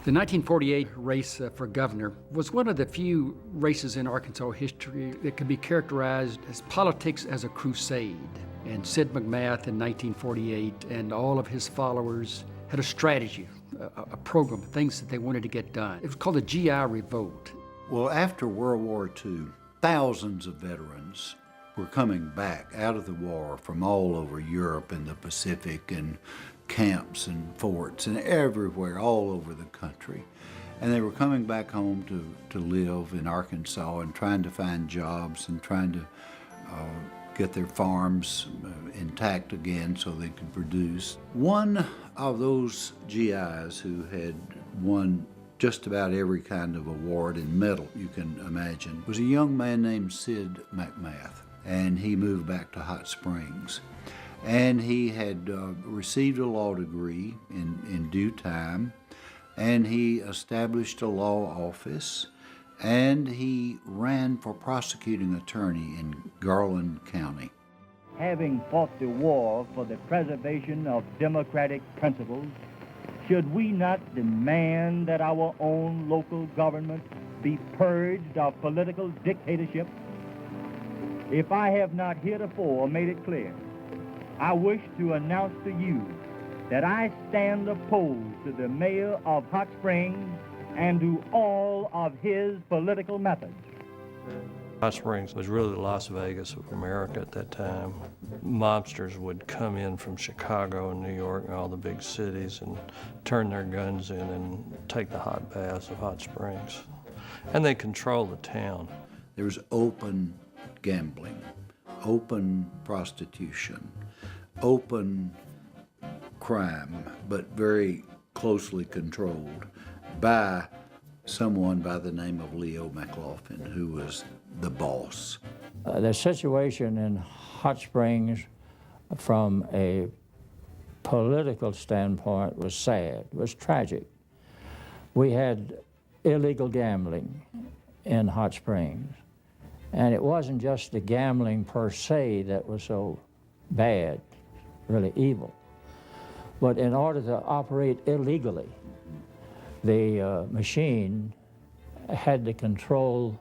The 1948 race for governor was one of the few races in Arkansas history that could be characterized as politics as a crusade. And Sid McMath in 1948 and all of his followers had a strategy, a program, things that they wanted to get done. It was called the GI Revolt. Well, after World War II, thousands of veterans were coming back out of the war from all over Europe and the Pacific, and camps and forts and everywhere, all over the country. And they were coming back home to live in Arkansas and trying to find jobs and trying to get their farms intact again so they could produce. One of those GIs who had won just about every kind of award and medal you can imagine was a young man named Sid McMath, and he moved back to Hot Springs. And he had received a law degree in due time, and he established a law office, and he ran for prosecuting attorney in Garland County. Having fought the war for the preservation of democratic principles, should we not demand that our own local government be purged of political dictatorship? If I have not heretofore made it clear, I wish to announce to you that I stand opposed to the mayor of Hot Springs and to all of his political methods. Hot Springs was really the Las Vegas of America at that time. Mobsters would come in from Chicago and New York and all the big cities and turn their guns in and take the hot baths of Hot Springs. And they controlled the town. There was open gambling, open prostitution, open crime, but very closely controlled by someone by the name of Leo McLaughlin, who was the boss. The situation in Hot Springs from a political standpoint was sad, was tragic. We had illegal gambling in Hot Springs, and it wasn't just the gambling per se that was so bad, really evil. But in order to operate illegally, the machine had to control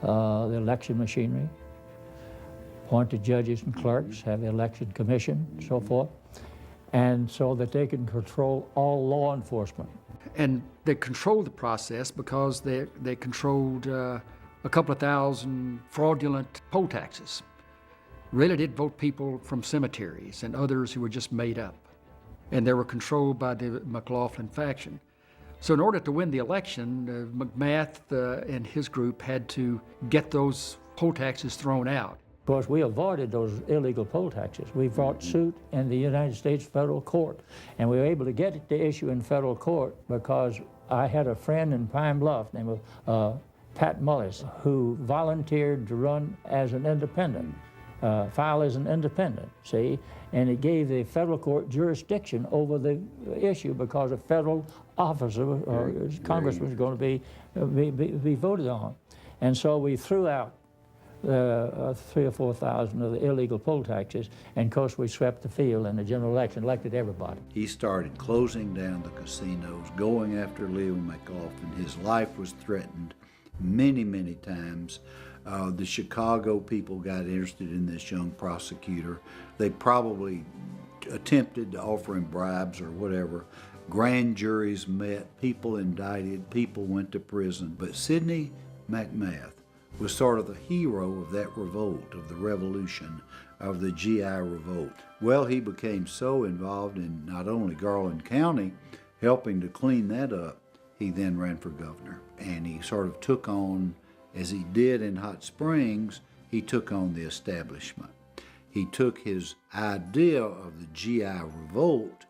the election machinery, appoint the judges and clerks, have the election commission, so forth, and so that they can control all law enforcement. And they controlled the process because they controlled a couple of thousand fraudulent poll taxes. Really did vote people from cemeteries and others who were just made up. And they were controlled by the McLaughlin faction. So in order to win the election, McMath and his group had to get those poll taxes thrown out. Of course, we avoided those illegal poll taxes. We brought suit in the United States federal court, and we were able to get the issue in federal court because I had a friend in Pine Bluff named Pat Mullis, who volunteered to run as an independent, file as an independent, see? And it gave the federal court jurisdiction over the issue because a federal officer or Congress was going to be voted on. And so we threw out 3,000 or 4,000 of the illegal poll taxes, and of course we swept the field in the general election, elected everybody. He started closing down the casinos, going after Leo McLaughlin. His life was threatened many, many times. The Chicago people got interested in this young prosecutor. They probably attempted to offer him bribes or whatever. Grand juries met, people indicted, people went to prison. But Sidney McMath was sort of the hero of that revolt, of the revolution, of the GI Revolt. Well, he became so involved in not only Garland County, helping to clean that up, he then ran for governor. And he sort of took on, as he did in Hot Springs, he took on the establishment. He took his idea of the GI Revolt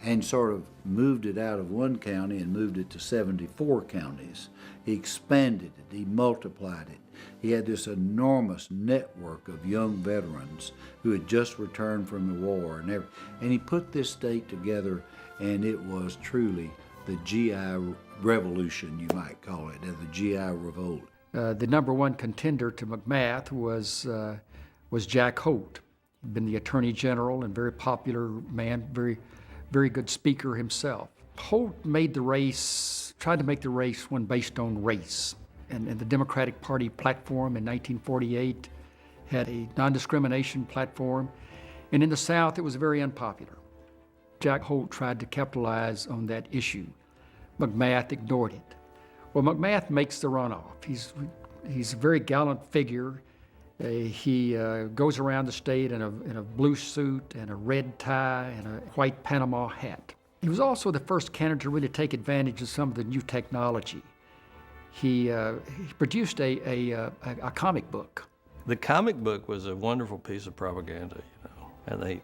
and sort of moved it out of one county and moved it to 74 counties. He expanded it, he multiplied it. He had this enormous network of young veterans who had just returned from the war, and he put this state together, and it was truly the GI Revolution, you might call it, the GI Revolt. The number one contender to McMath was Jack Holt. He'd been the Attorney General and very popular man, very good speaker himself. Holt made the race, tried to make the race one based on race. And the Democratic Party platform in 1948 had a non-discrimination platform. And in the South, it was very unpopular. Jack Holt tried to capitalize on that issue. McMath ignored it. Well, McMath makes the runoff. He's a very gallant figure. He goes around the state in a blue suit and a red tie and a white Panama hat. He was also the first candidate to really take advantage of some of the new technology. He produced a comic book. The comic book was a wonderful piece of propaganda, you know, and they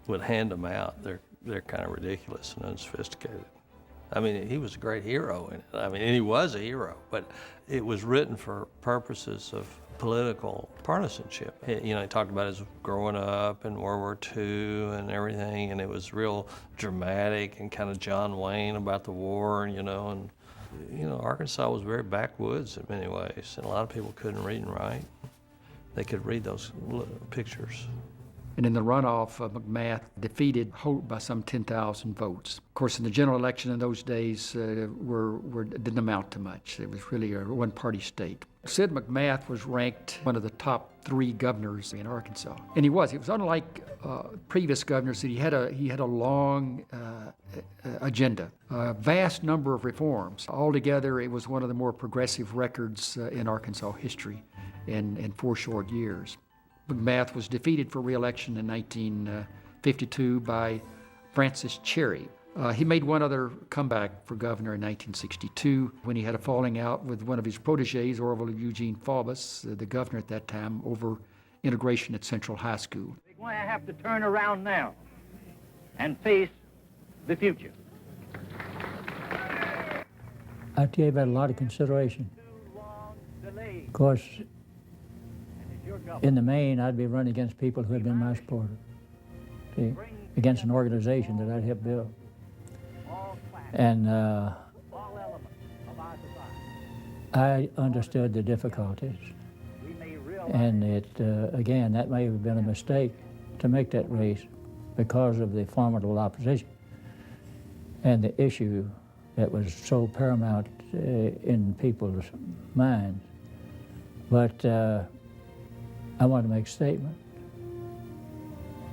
would hand them out. They're kind of ridiculous and unsophisticated. I mean, he was a great hero in it. I mean, and he was a hero, but it was written for purposes of political partisanship. You know, he talked about his growing up in World War II and everything, and it was real dramatic and kind of John Wayne about the war, you know, and, you know, Arkansas was very backwoods in many ways, and a lot of people couldn't read and write. They could read those pictures. And in the runoff, McMath defeated Holt by some 10,000 votes. Of course, in the general election in those days, didn't amount to much. It was really a one-party state. Sid McMath was ranked one of the top 3 governors in Arkansas, and he was. It was unlike previous governors that he had a long agenda, a vast number of reforms. Altogether, it was one of the more progressive records in Arkansas history in 4 short years. McMath was defeated for re-election in 1952 by Francis Cherry. He made one other comeback for governor in 1962 when he had a falling out with one of his proteges, Orville Eugene Faubus, the governor at that time, over integration at Central High School. We're going to have to turn around now and face the future. I gave that a lot of consideration. Of course, in the main, I'd be running against people who had been my supporters, see, against an organization that I'd helped build. And I understood the difficulties. And again, that may have been a mistake to make that race because of the formidable opposition and the issue that was so paramount in people's minds. But I wanted to make a statement.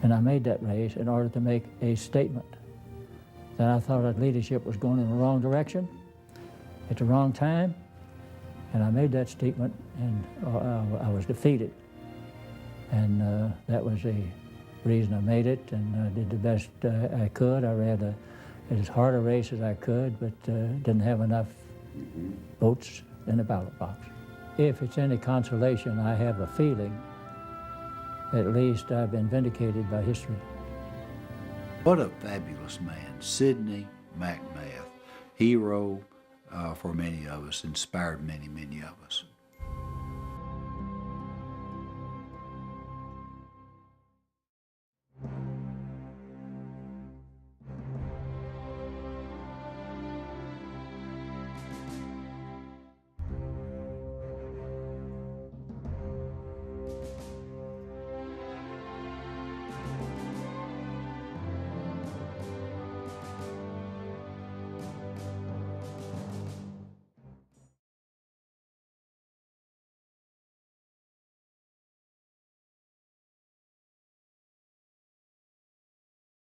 And I made that race in order to make a statement that I thought that leadership was going in the wrong direction at the wrong time. And I made that statement, and I was defeated. And that was the reason I made it, and I did the best I could. I ran as hard a race as I could, but didn't have enough votes in the ballot box. If it's any consolation, I have a feeling at least I've been vindicated by history. What a fabulous man, Sidney McMath, hero for many of us, inspired many, many of us.